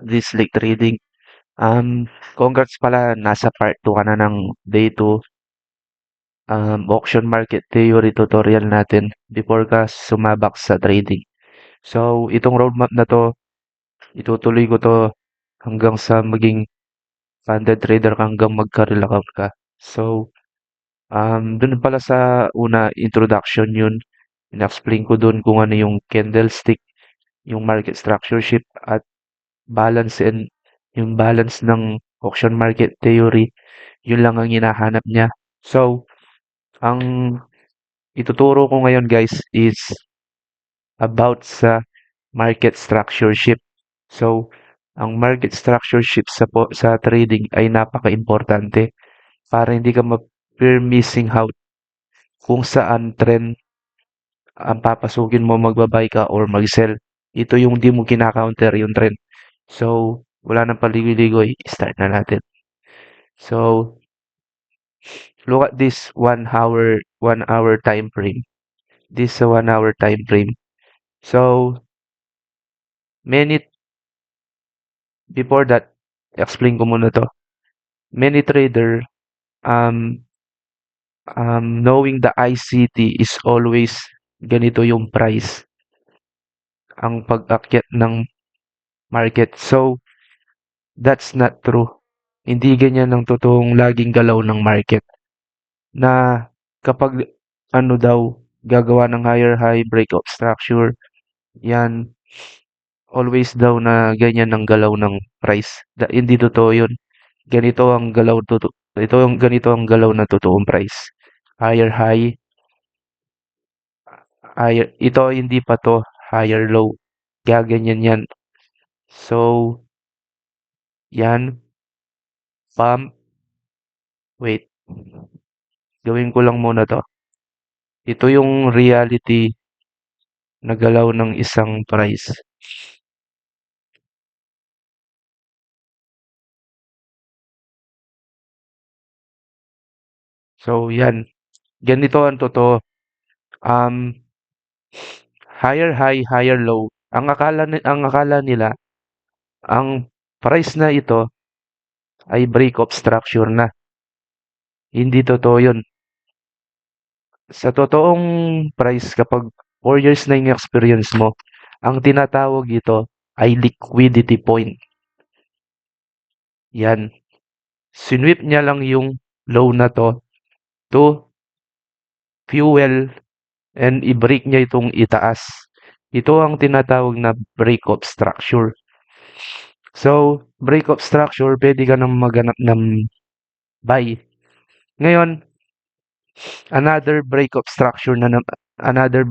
this Lake Trading. Congrats pala, nasa part 2 ka na ng day 2 auction market theory tutorial natin before ka sumabak sa trading. So, itong roadmap na to, itutuloy ko to hanggang sa maging funded trader ka hanggang magka-real account ka. So, dun pala sa una, introduction yun. In-explain ko dun kung ano yung candlestick, yung market structure shift at balance and yung balance ng auction market theory. Yun lang ang hinahanap niya. So, ang ituturo ko ngayon guys is about sa market structure shift. So, ang market structure shift sa trading ay napaka-importante para hindi ka ma-fear missing out kung saan trend ang papasukin mo, magba-buy ka or mag-sell. Ito yung di mo kina-counter yung trend. So, wala nang paligoy-ligoy, start na natin. So, look at this 1 hour time frame. This 1 hour time frame. So, many before that, explain ko muna to. Many trader um knowing the ICT is always ganito yung price ang pag-akyat ng market. So, that's not true. Hindi ganyan ang totoong laging galaw ng market. Na kapag ano daw, gagawa ng higher high breakout structure, yan, always daw na ganyan ang galaw ng price. Hindi totoo yun. Ganito ang galaw na totoong price. Higher high, ito hindi pa to, higher low. Gaganyan yan. So, yan, pump, wait, gawin ko lang muna to. Ito yung reality na galaw ng isang price. So, yan. Ganito ang totoo. Um, higher high, higher low. Ang akala nila, ang price na ito ay break of structure na. Hindi totoo yun. Sa totoong price, kapag 4 years na yung experience mo, ang tinatawag ito ay liquidity point. Yan. Sinwip niya lang yung low na to fuel and i-break niya itong itaas. Ito ang tinatawag na break of structure. So, break of structure, pwede ka nang maghanap ng buy. Ngayon, another break of structure another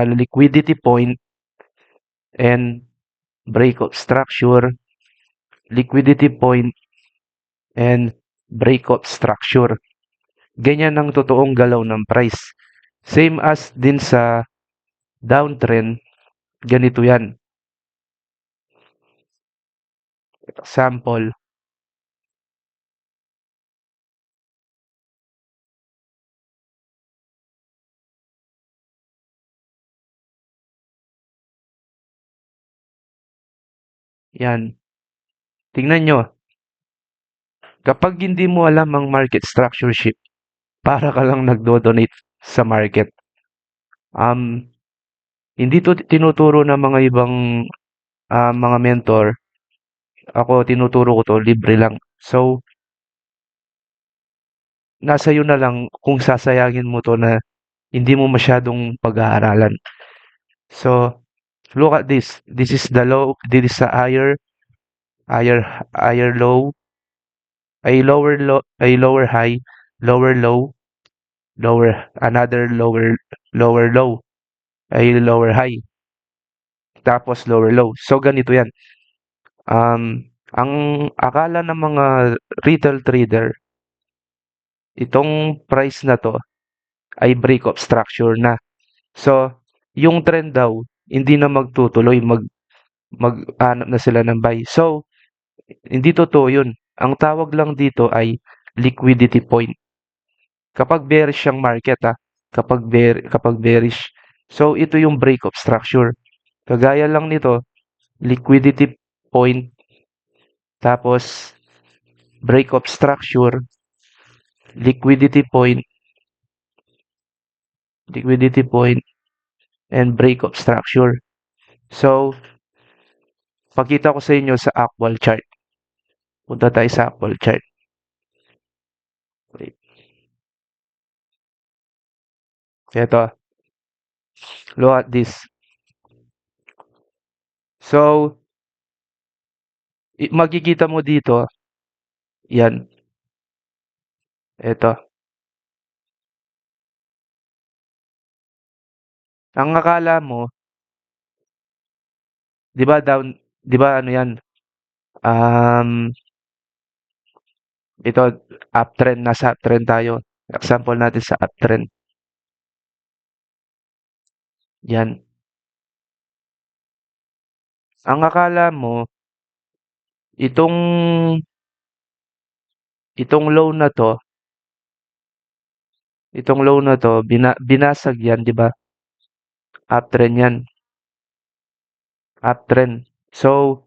liquidity point and break of structure, liquidity point and break of structure. Ganyan ang totoong galaw ng price. Same as din sa downtrend, ganito yan. Example, yan. Tingnan nyo, kapag hindi mo alam ang market structure shift, para ka lang nagdo-donate sa market. Hindi to tinuturo ng mga ibang mga mentor. Ako tinuturo ko to libre lang. So, nasa iyo na lang kung sasayangin mo to na hindi mo masyadong pag-aaralan. So, look at this. This is the low. This is the higher low, a lower high, lower low, another lower low, a lower high, tapos lower low. So, ganito yan. Ang akala ng mga retail trader, itong price na to ay break of structure na. So, yung trend daw, hindi na magtutuloy, mag-hanap na sila ng buy. So, hindi totoo yun. Ang tawag lang dito ay liquidity point. Kapag bearish ang market, kapag bearish. So, ito yung break of structure. Kagaya lang nito, liquidity. point, tapos break of structure, liquidity point, liquidity point, and break of structure. So, pakita ko sa inyo sa actual chart. Punta tayo sa actual chart. Wait. Ito. Look at this. So, makikita mo dito, yan. Ito. Ang akala mo, 'di ba down, 'di ba ano yan? Um, ito uptrend, nasa uptrend tayo. Example natin sa uptrend. Yan. Ang akala mo, itong itong low na to, binasag yan, 'di ba? Uptrend yan. Uptrend. So,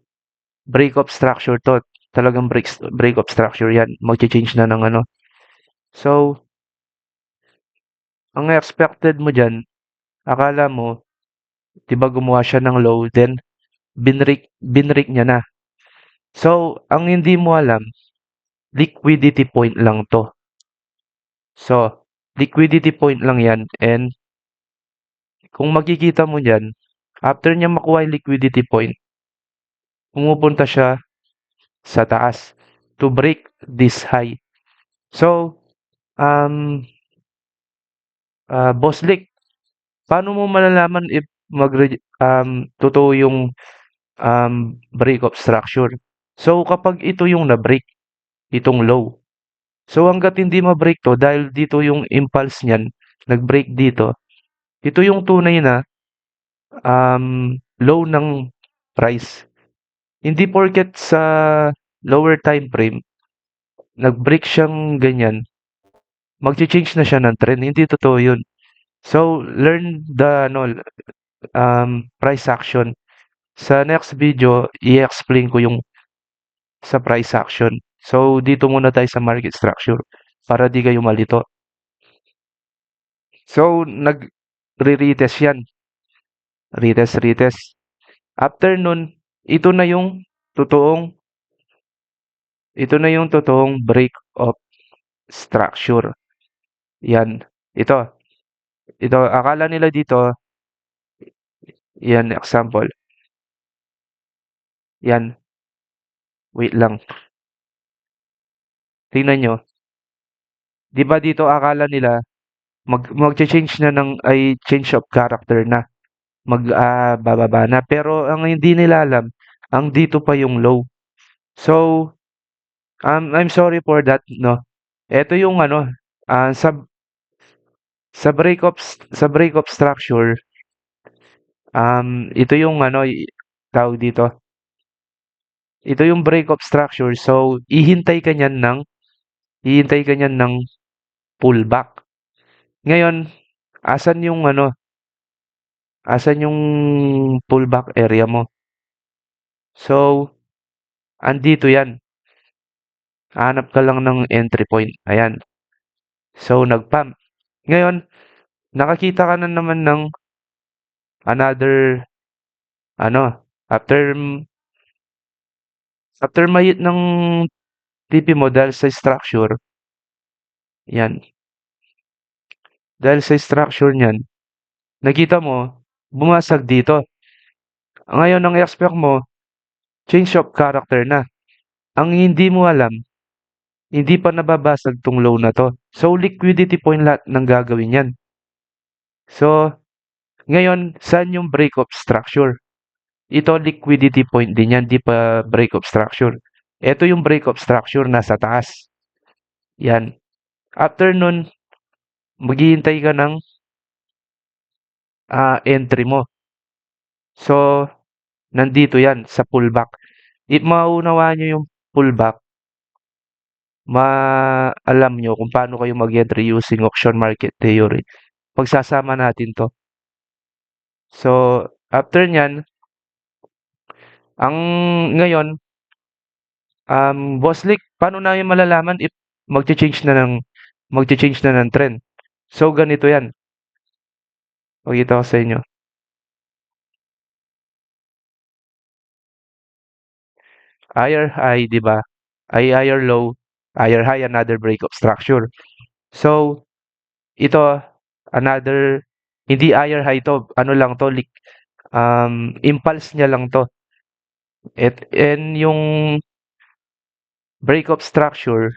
break of structure to. Talagang break of structure yan. Magche-change na ng ano. So, ang expected mo dyan, akala mo, 'di ba gumawa siya ng low, then binrake niya na. So, ang hindi mo alam, liquidity point lang 'to. So, liquidity point lang 'yan, and kung makikita mo diyan, after niya makuha yung liquidity point, pumupunta siya sa taas to break this high. So, um, Boss Lick, paano mo malalaman if totoo yung break of structure? So, kapag ito yung na-break, itong low. So, hangga't hindi ma-break 'to, dahil dito yung impulse niyan, nag-break dito, ito yung tunay na low ng price. Hindi porket sa lower time frame, nag-break siyang ganyan, magche-change na siya ng trend. Hindi totoo yun. So, learn the ano, price action. Sa next video, i-explain ko yung sa price action. So, dito muna tayo sa market structure para di kayo malito. So, nag-retest yan. Retest. After nun, ito na yung totoong break of structure. Yan. Ito, akala nila dito, yan, example. Yan, wait lang. Tingnan nyo. Di ba dito akala nila, mag-change na change of character na. Bababa na. Pero ang hindi nila alam, ang dito pa yung low. So, I'm sorry for that, no. Ito yung ano, sa break of structure, ito yung ano, tawag dito. Ito yung break of structure. So, hihintay ka niyan ng pullback. Ngayon, asan yung ano, asan yung pullback area mo? So, andito yan. Hanap ka lang ng entry point. Ayan. So, nag-pump. Ngayon, nakakita ka na naman ng another, ano, after mayit ng TP mo dahil sa structure, yan. Dahil sa structure niyan, nakita mo, bumasag dito. Ngayon, ang expect mo, change of character na. Ang hindi mo alam, hindi pa nababasag tong low na to. So, liquidity point lahat ng gagawin yan. So, ngayon, saan yung break of structure? Ito, liquidity point din yan, di pa break of structure. Ito yung break of structure, nasa taas. Yan. After nun, maghihintay ka ng entry mo. So, nandito yan sa pullback. If maunawaan nyo yung pullback, alam nyo kung paano kayo mag-entry using auction market theory. Pagsasama natin to. So, after nyan, Ang ngayon, Boss Lick, paano namin malalaman if magche-change na ng trend? So ganito 'yan, pakita ko sa inyo. Higher high, 'di ba? Ay higher low, higher high, another break of structure. So ito, another hindi higher high 'to, ano lang 'to, impulse niya lang 'to. And yung break of structure,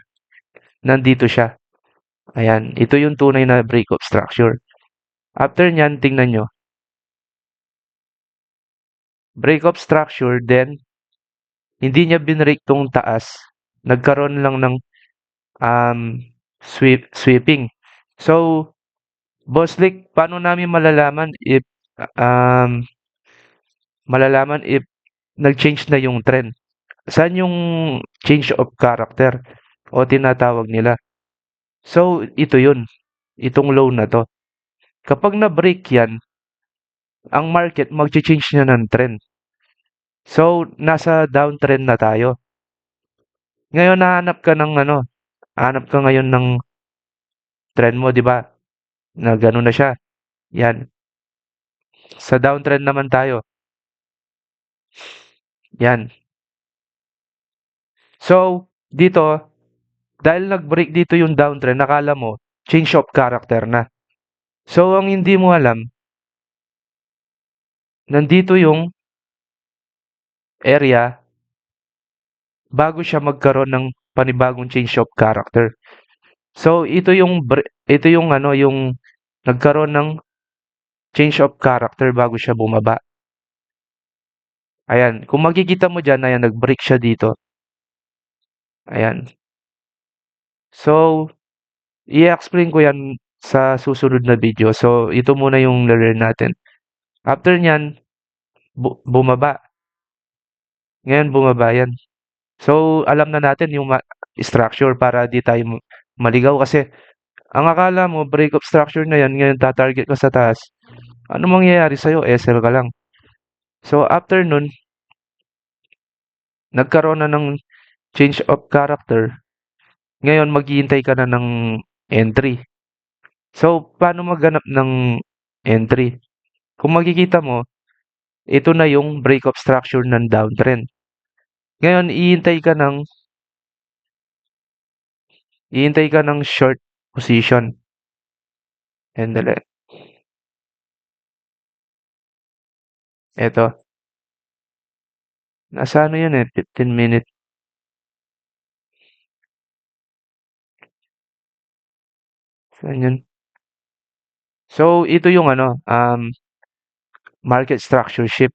nandito siya. Ayan, ito yung tunay na break of structure. After niyan, tingnan nyo, break of structure, then hindi niya binrake tong taas. Nagkaroon lang ng um, sweeping. So, Boss Lick, paano namin um, malalaman if nag-change na yung trend? Saan yung change of character o tinatawag nila? So, ito yun. Itong low na to. Kapag na-break yan, ang market mag-change niya ng trend. So, nasa downtrend na tayo. Ngayon, hanap ka ngayon ng trend mo, di ba? Na gano'n na siya. Yan. Sa downtrend naman tayo. Yan. So, dito, dahil nag-break dito yung downtrend, nakala mo, change of character na. So, ang hindi mo alam, nandito yung area bago siya magkaroon ng panibagong change of character. So, ito yung yung nagkaroon ng change of character bago siya bumaba. Ayan, kung makikita mo diyan, ayan, nag-break siya dito. Ayan. So, i-explain ko 'yan sa susunod na video. So, ito muna yung na-learn natin. After niyan, bumaba. Ngayon bumaba 'yan. So, alam na natin yung structure para di tayo maligaw kasi ang akala mo break of structure na 'yan, ngayon ta-target ka sa taas. Ano mangyayari sa'yo? SL ka lang. So, after nun, nagkaroon na ng change of character. Ngayon maghihintay ka na ng entry. So, paano maghanap ng entry? Kung makikita mo, ito na yung break of structure ng downtrend. Ngayon, ihintay ka ng short position. Andali. Ito. Nasa ano yun 15 minute. Saan yun? So, ito yung market structure shift.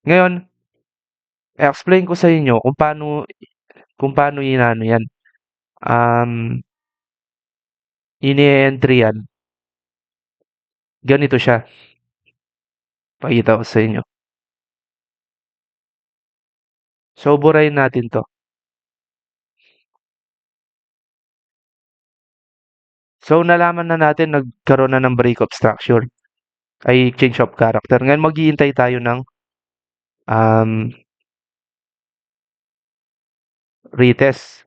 Ngayon, explain ko sa inyo kung paano yan. Um, ini-entry yan. Ganito siya. Pakita ko sa inyo. So, burahin natin to. So, nalaman na natin nagkaroon na ng break of structure. Ay change of character. Ngayon, maghihintay tayo ng um, retest.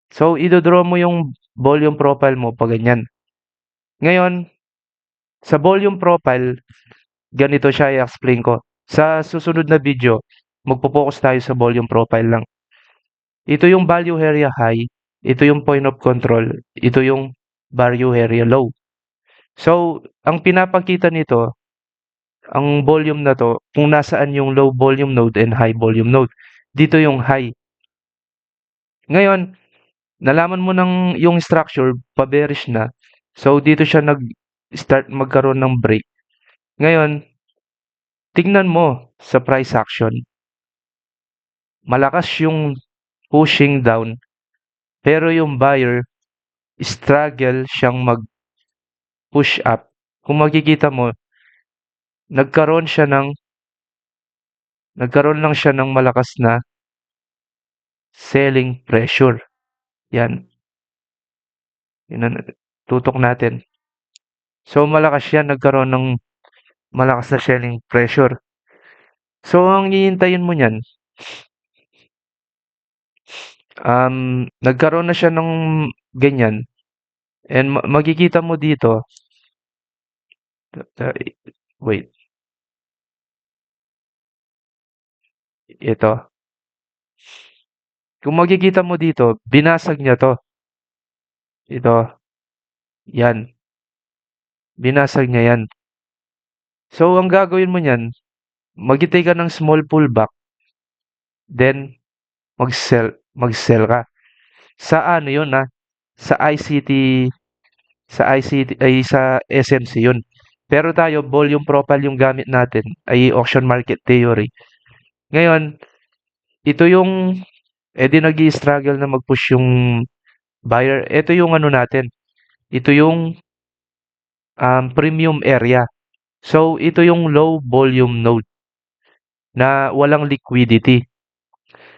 So, idodraw mo yung volume profile mo pag ganyan. Ngayon, sa volume profile, ganito siya i-explain ko. Sa susunod na video, magpo-focus tayo sa volume profile lang. Ito yung value area high, ito yung point of control, ito yung value area low. So, ang pinapakita nito, ang volume na to, kung nasaan yung low volume node and high volume node. Dito yung high. Ngayon, nalaman mo ng yung structure, pa-bearish na. So, dito siya nag-start magkaroon ng break. Ngayon, tignan mo sa price action. Malakas yung pushing down, pero yung buyer, struggle siyang mag-push up. Kung makikita mo, nagkaroon siya ng nagkaroon lang siya ng malakas na selling pressure. Yan. Yan, tutok natin. So malakas siya, nagkaroon ng malakas na selling pressure. So, ang hihintayin mo niyan, nagkaroon na siya ng ganyan and makikita mo dito, uh, wait, ito. Kung makikita mo dito, binasag niya 'to. Ito, 'yan, binasag niya 'yan. So, ang gagawin mo niyan, maghintay ka ng small pullback, then mag-sell ka. Sa ano 'yun, sa ICT ay sa SMC 'yun. Pero tayo volume profile yung gamit natin ay auction market theory. Ngayon, ito yung nag-i-struggle na mag-push yung buyer. Ito yung ano natin, ito yung premium area. So, ito yung low volume node na walang liquidity.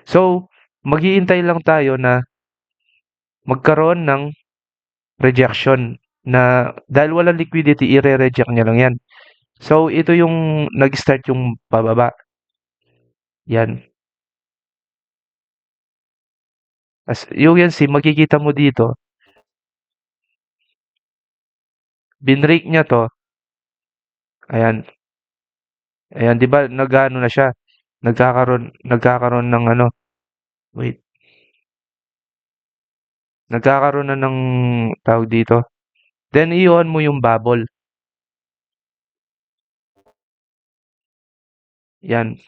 So, maghihintay lang tayo na magkaroon ng rejection na dahil walang liquidity, ire-reject niya lang yan. So, ito yung nag-start yung pababa. Yan. Yung yan makikita mo dito, binrake niya to. Ayan. Ayan, 'di ba nag-ano na siya, nagkakaroon ng ano, wait, nagkakaroon na ng tawag dito. Then i-on mo yung bubble. Yan.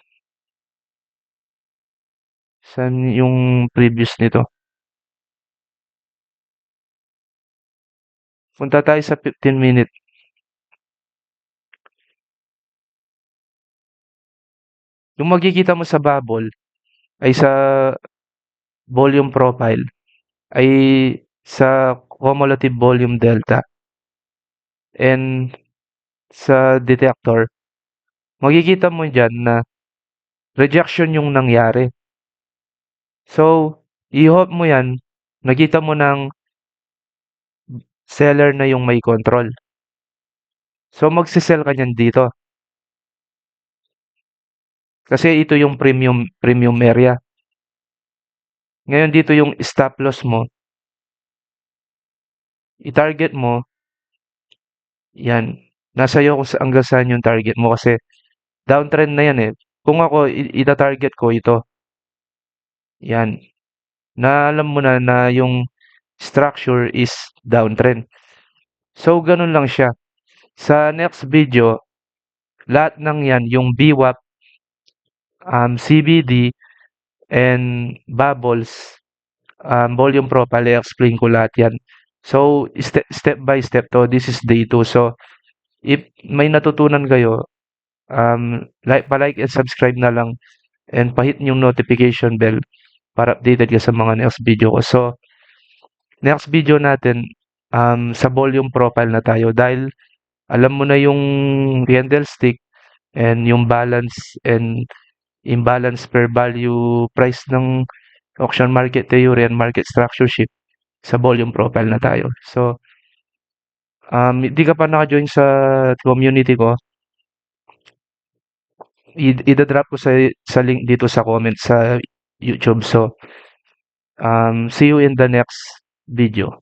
Saan yung previous nito? Punta tayo sa 15 minute. Yung makikita mo sa bubble ay sa volume profile ay sa cumulative volume delta and sa detector makikita mo diyan na rejection yung nangyari. So, i-hope mo yan, nakita mo ng seller na yung may control. So, magsisell ka niyan dito. Kasi ito yung premium area. Ngayon dito yung stop loss mo, i-target mo, yan. Nasa iyo kung hanggang saan yung target mo kasi downtrend na yan eh. Kung ako, ita-target ko ito. Yan. Na alam mo na yung structure is downtrend. So, ganun lang siya. Sa next video, lahat ng yan, yung VWAP, CBD, and bubbles, volume profile, i-explain ko lahat yan. So, step by step to. This is day 2. So, if may natutunan kayo, like and subscribe na lang and pahit yung notification bell para updated ka sa mga next video ko. So, next video natin, sa volume profile na tayo dahil alam mo na yung candlestick and yung balance and imbalance per value price ng auction market theory and market structure shift sa volume profile na tayo. So, hindi ka pa naka-join sa community ko, ida-drop ko sa link dito sa comment sa YouTube. So, see you in the next video.